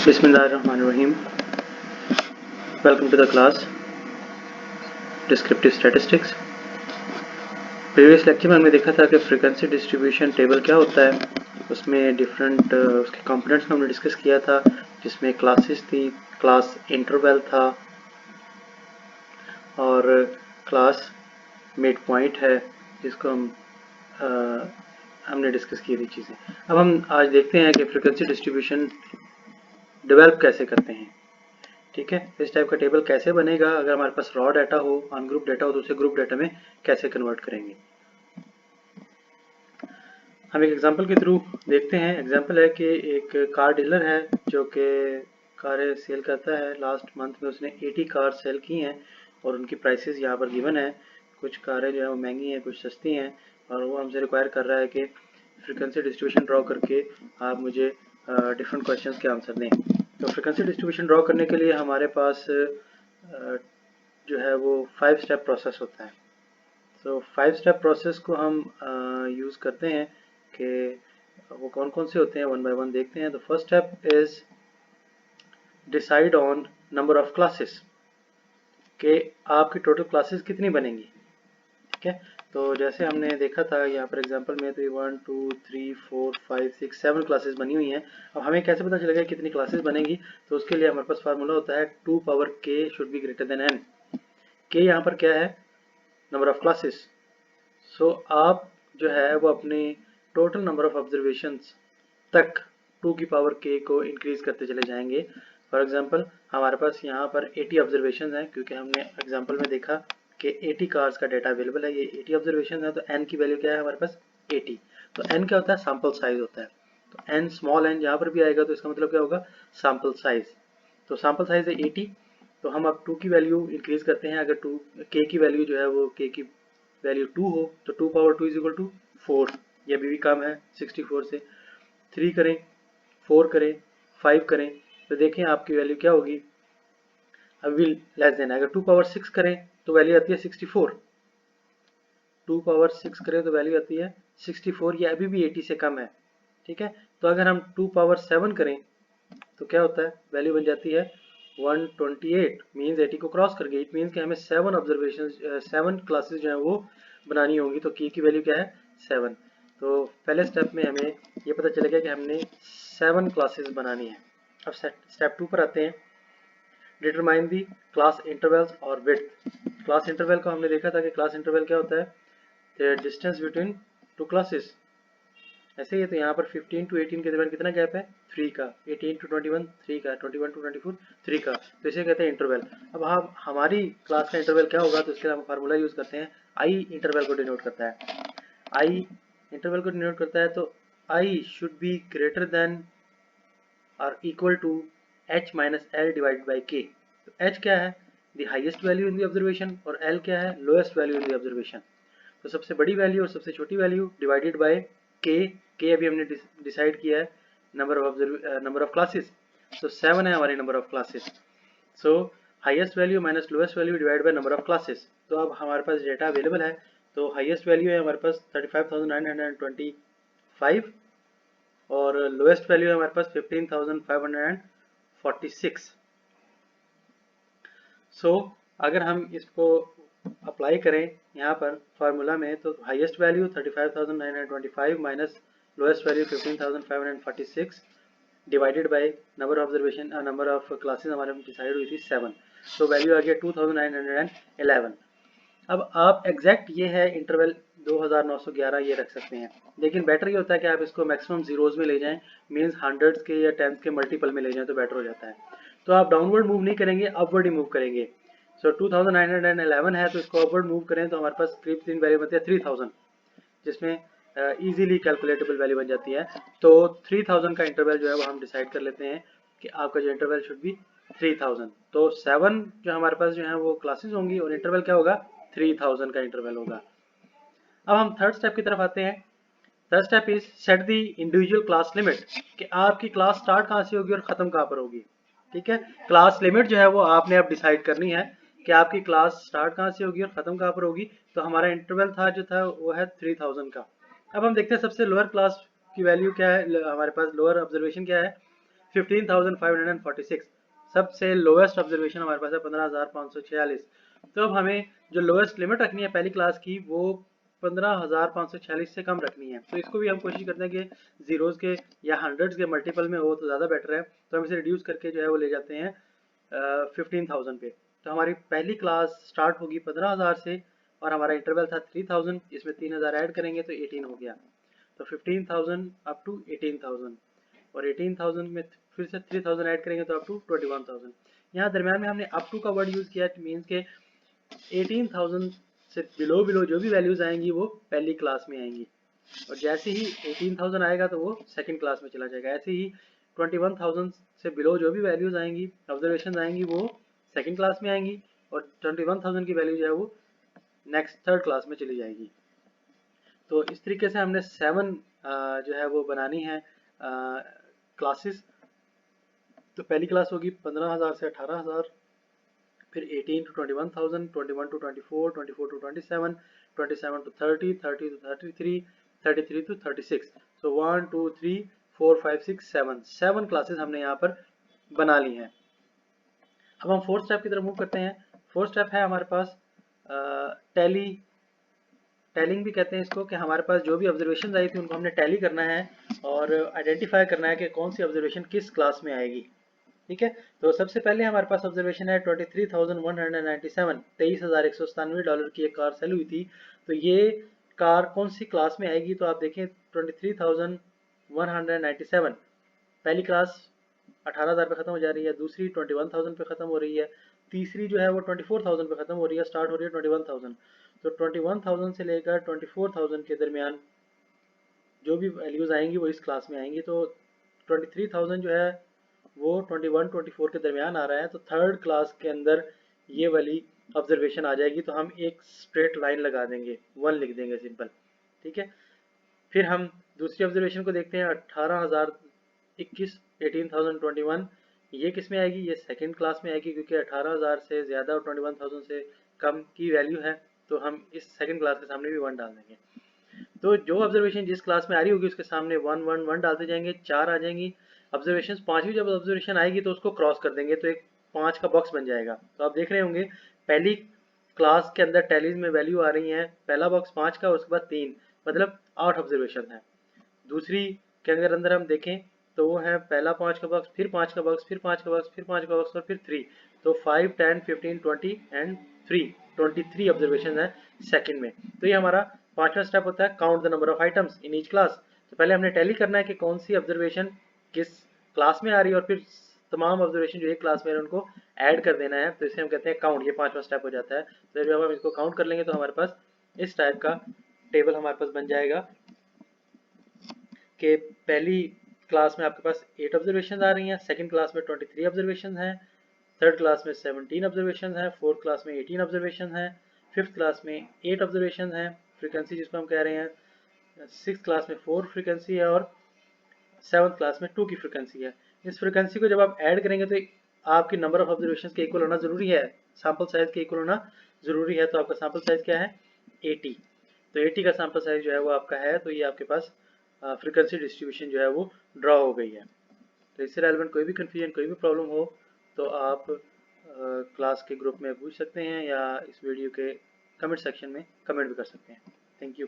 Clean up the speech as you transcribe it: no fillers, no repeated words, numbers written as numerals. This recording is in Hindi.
Bismillahirrahmanirrahim. Welcome to the class Descriptive Statistics. Previous lecture में हमने देखा था कि फ्रीक्वेंसी डिस्ट्रीब्यूशन टेबल क्या होता है, उसमें डिफरेंट उसके कंपोनेंट्स को हमने डिस्कस किया था, जिसमें क्लासेस थी, क्लास इंटरवल था और क्लास मिड पॉइंट है जिसको हमने डिस्कस की थी चीज़ें। अब हम आज देखते हैं कि फ्रीक्वेंसी डिस्ट्रीब्यूशन डेवलप कैसे करते हैं। ठीक है, इस टाइप का टेबल कैसे बनेगा, अगर हमारे पास रॉ डाटा हो, अनग्रुप डाटा हो तो उसे ग्रुप डाटा में कैसे कन्वर्ट करेंगे। हम एक एग्जांपल के थ्रू देखते हैं। एग्जांपल है कि एक कार डीलर है जो कि कारें सेल करता है। लास्ट मंथ में उसने 80 कार सेल की हैं और उनकी प्राइसेस यहाँ पर गिवन है। कुछ कारें जो है वो महंगी हैं, कुछ सस्ती हैं, और वो हमसे रिक्वायर कर रहा है कि फ्रीक्वेंसी डिस्ट्रीब्यूशन ड्रॉ करके आप मुझे डिफरेंट क्वेश्चंस के आंसर दें। तो फ्रीक्वेंसी डिस्ट्रीब्यूशन ड्रॉ करने के लिए हमारे पास जो है वो 5 स्टेप प्रोसेस होता है। तो 5 स्टेप प्रोसेस को हम यूज़ करते हैं कि वो कौन कौन से होते हैं, वन बाय वन देखते हैं। तो first step is decide on number of classes, कि आपकी टोटल क्लासेस कितनी बनेंगी। ठीक है, तो जैसे हमने देखा था यहाँ पर एग्जांपल में, तो 1 2 3 4 5 6 7 क्लासेस बनी हुई हैं। अब हमें कैसे पता चलेगा कितनी क्लासेस बनेंगी, तो उसके लिए हमारे पास फार्मूला होता है 2 power k should be greater then n। k यहाँ पर क्या है, नंबर ऑफ क्लासेस। सो आप जो है वो अपनी टोटल नंबर ऑफ ऑब्जर्वेशंस तक 2 की पावर k को इंक्रीज करते चले जाएंगे। फॉर एग्जांपल हमारे पास यहाँ पर 80 ऑब्जर्वेशन हैं, क्योंकि हमने एग्जांपल में देखा कि 80 कार्स का डाटा अवेलेबल है। ये 80 ऑब्जर्वेशन है, तो n की वैल्यू क्या है हमारे पास 80। तो n क्या होता है, सैंपल साइज होता है। तो n स्मॉल n जहाँ पर भी आएगा तो इसका मतलब क्या होगा, सैंपल साइज। तो सैंपल साइज है 80, तो हम अब 2 की वैल्यू इंक्रीज करते हैं। अगर 2 k की वैल्यू जो है वो k की वैल्यू 2 हो तो 2 पावर 2 इज इक्वल टू 4। ये अभी भी कम है 64 से। 3 करें, 4 करें, 5 करें, तो देखें आपकी वैल्यू क्या होगी, अभी लेस देन। अगर 2 पावर 6 करें तो वैल्यू आती है 64। 2 पावर 6 करें तो वैल्यू आती है 64, ये अभी भी 80 से कम है। ठीक है, तो अगर हम 2 पावर 7 करें तो क्या होता है, वैल्यू बन जाती है 128, मीन्स 80 को क्रॉस कर गई। इट मीन्स कि हमें 7 ऑब्जर्वेशन 7 क्लासेस जो है वो बनानी होंगी। तो की वैल्यू क्या है 7। तो पहले स्टेप में हमें ये पता चलेगा कि हमने 7 क्लासेस बनानी है। अब स्टेप 2 पर आते हैं, डिटरमाइन दी क्लास इंटरवल्स और विड्थ। क्लास इंटरवल को हमने देखा था कि क्लास इंटरवल क्या होता है, डिस्टेंस बिटवीन टू क्लासेस। ऐसे ही है, तो यहाँ पर 15 to 18 के दरमियान कितना गैप है, 3 का। 18 to 21 3 का, 21 to 24 3 का, तो इसे कहते हैं इंटरवल। अब हम हमारी क्लास का इंटरवल क्या होगा, तो इसके लिए हम फार्मूला यूज करते हैं, आई इंटरवल को डिनोट करता है। आई इंटरवल को डिनोट करता है, तो I should be greater than और equal to h minus L divided by k। तो h क्या है, the highest value in the observation, और l क्या है, lowest value in the observation. तो सबसे बड़ी वैल्यू और सबसे छोटी वैल्यू डिवाइडेड बाय k। k अभी हमने डिसाइड किया है नंबर ऑफ क्लासेस, तो 7 है हमारी number of classes. So highest value minus lowest value divide by number of classes. तो अब हमारे पास डेटा अवेलेबल है, तो हाईएस्ट वैल्यू है हमारे पास 35,925 और लोएस्ट वैल्यू है हमारे पास 15,546। सो अगर हम इसको अप्लाई करें यहाँ पर फार्मूला में, तो highest value 35,925 minus lowest value 15,546 divided by number of observation number of classes हमारे डिसाइड हुई थी 7। तो वैल्यू आ गया 2911। अब आप एग्जैक्ट ये है इंटरवल 2911 ये रख सकते हैं, लेकिन बेटर ये होता है कि आप इसको मैक्सिमम जीरोज में ले जाएं, मींस हंड्रेड्स के या टेंथ के मल्टीपल में ले जाएं तो बेटर हो जाता है। तो आप डाउनवर्ड मूव नहीं करेंगे, अपवर्ड ही मूव करेंगे। सो 2911 है, तो इसको अपवर्ड मूव करें तो हमारे पास करीब 3 वैल्यू बनती है 3000, जिसमें इजीली कैलकुलेटेबल वैल्यू बन जाती है। तो 3000 का इंटरवल जो है वो हम डिसाइड कर लेते हैं कि आपका जो इंटरवल शुड बी 3000। तो 7 जो हमारे पास जो है वो क्लासेस होंगी और इंटरवल क्या होगा, 3000 का इंटरवल होगा। अब हम थर्ड स्टेप की तरफ आते हैं। Third step is set the individual class limit, कि आपकी क्लास स्टार्ट कहाँ से होगी और खत्म कहाँ पर होगी। ठीक है, क्लास लिमिट जो है वो आपने अब डिसाइड करनी है कि आपकी क्लास स्टार्ट कहाँ से होगी और खत्म कहाँ पर होगी। तो हमारा इंटरवल था जो था वो है 3000 का। अब हम देखते हैं सबसे लोअर क्लास की वैल्यू क्या है, हमारे पास लोअर ऑब्जर्वेशन क्या है, 15,546। सबसे लोएस्ट ऑब्जर्वेशन हमारे पास है 15,546। तो अब हमें जो लोएस्ट लिमिट रखनी है पहली क्लास की वो 15,546 से कम रखनी है। तो इसको भी हम कोशिश करते हैं कि जीरोज के या हंड्रेड्स के मल्टीपल में हो तो ज़्यादा बेटर है। तो हम इसे रिड्यूस करके जो है वो ले जाते हैं 15,000 पे। तो हमारी पहली क्लास स्टार्ट होगी 15,000 से और हमारा इंटरवल था 3,000। इसमें 3,000 ऐड करेंगे तो 18 हो गया। तो 15,000 अप टू 18,000 और 18,000 में फिर से 3,000 ऐड करेंगे तो अप टू 21,000। यहाँ दरम्यान में हमने अप टू का वर्ड यूज़ किया, मीन्स के 18,000 से बिलो बिलो जो भी वैल्यूज आएंगी वो पहली क्लास में आएंगी और जैसे ही 18,000 आएगा तो वो सेकंड क्लास में चला जाएगा। ऐसे ही 21,000 से बिलो जो भी वैल्यूज आएंगी ऑब्जर्वेशन आएंगी वो सेकंड क्लास में आएंगी और 21,000 की वैल्यू जो है वो नेक्स्ट थर्ड क्लास में चली जाएगी। तो इस तरीके से हमने 7 जो है वो बनानी है क्लासेस। तो पहली क्लास होगी 15,000 से 18,000, फिर 18 to 21,000, 21 to 24, 24 to 27, 27 to 30, 30 to 33, 33 to 36। So 1 2 3 4 5 6 7 classes हमने यहाँ पर बना ली हैं। अब हम फोर्थ स्टेप की तरफ मूव करते हैं। फोर्थ स्टेप है हमारे पास टैलिंग भी कहते हैं इसको, कि हमारे पास जो भी ऑब्जर्वेशन आई थी उनको हमने टैली करना है और आइडेंटिफाई करना है कि कौन सी ऑब्जर्वेशन किस क्लास में आएगी। ठीक है, तो सबसे पहले हमारे पास ऑब्जर्वेशन है 23,197, $23,197 की एक कार सेल हुई थी। तो ये कार कौन सी क्लास में आएगी, तो आप देखें 23,197 पहली क्लास 18,000 पे खत्म हो जा रही है, दूसरी 21,000 पे खत्म हो रही है, तीसरी जो है वो 24,000 पे खत्म हो रही है, स्टार्ट हो रही है 21,000। तो 21,000 से लेकर 24,000 के दरमियान जो भी वैल्यूज आएंगी वो इस क्लास में आएंगी। तो 23,000 जो है वो 21 24 के दरमियान आ रहा है, तो थर्ड क्लास के अंदर ये वाली ऑब्जर्वेशन आ जाएगी। तो हम एक स्ट्रेट लाइन लगा देंगे, 1 लिख देंगे सिंपल। ठीक है, फिर हम दूसरी ऑब्जर्वेशन को देखते हैं 18,021, 18,021। ये किस में आएगी, ये सेकंड क्लास में आएगी क्योंकि 18,000 से ज़्यादा और 21,000 से कम की वैल्यू है, तो हम इस सेकंड क्लास के सामने भी 1 डाल देंगे। तो जो ऑब्जर्वेशन जिस क्लास में आ रही होगी उसके सामने 1 1 1 डालते जाएंगे, 4 आ जाएंगी ऑब्जर्वेशन। पांचवी जब ऑब्जर्वेशन आएगी तो उसको क्रॉस कर देंगे तो एक 5 का बॉक्स बन जाएगा। तो आप देख रहे होंगे पहली क्लास के अंदर टैलीज में वैल्यू आ रही है, पहला बॉक्स 5 का और उसके बाद 3, मतलब 8 ऑब्जर्वेशन है। दूसरी के अंदर हम देखें तो वो है पहला 5 का बॉक्स, फिर 5 का बॉक्स, फिर 5 का बॉक्स, फिर 5 का बॉक्स और फिर 3। तो 5 10 15 20 एंड 3, 23 ऑब्जर्वेशन है सेकंड में। तो ये हमारा पांचवा स्टेप होता है, count the number of items in each class. तो पहले हमने टैली करना है कि कौन सी ऑब्जर्वेशन किस क्लास में आ रही है और फिर तमाम ऑब्जर्वेशन जो एक क्लास में है उनको ऐड कर देना है। तो इसे हम कहते हैं काउंट, ये पांचवा स्टेप हो जाता है। तो जब हम इसको काउंट कर लेंगे तो हमारे पास इस टाइप का टेबल हमारे पास बन जाएगा कि पहली क्लास में आपके पास 8 ऑब्जर्वेशन आ रही हैं, सेकंड क्लास में 23 ऑब्जर्वेशन हैं, थर्ड क्लास में 17 ऑब्जर्वेशन है, फोर्थ क्लास में 18 ऑब्जर्वेशन है, फिफ्थ क्लास में 8 ऑब्जर्वेशन है, फ्रीक्वेंसी जिसको हम कह रहे हैं, सिक्स क्लास में 4 फ्रीक्वेंसी है और सेवन्थ क्लास में 2 की फ्रीक्वेंसी है। इस फ्रीक्वेंसी को जब आप ऐड करेंगे तो आपकी नंबर ऑफ ऑब्जर्वेशन के इक्वल होना जरूरी है, सैंपल साइज के इक्वल होना जरूरी है। तो आपका सैंपल साइज क्या है, 80। तो 80 का सैंपल साइज जो है वो आपका है, तो ये आपके पास फ्रीक्वेंसी डिस्ट्रीब्यूशन जो है वो ड्रॉ हो गई है। तो इससे रेलेवेंट कोई भी कन्फ्यूजन, कोई भी प्रॉब्लम हो तो आप क्लास के ग्रुप में पूछ सकते हैं या इस वीडियो के कमेंट सेक्शन में कमेंट भी कर सकते हैं। Thank you.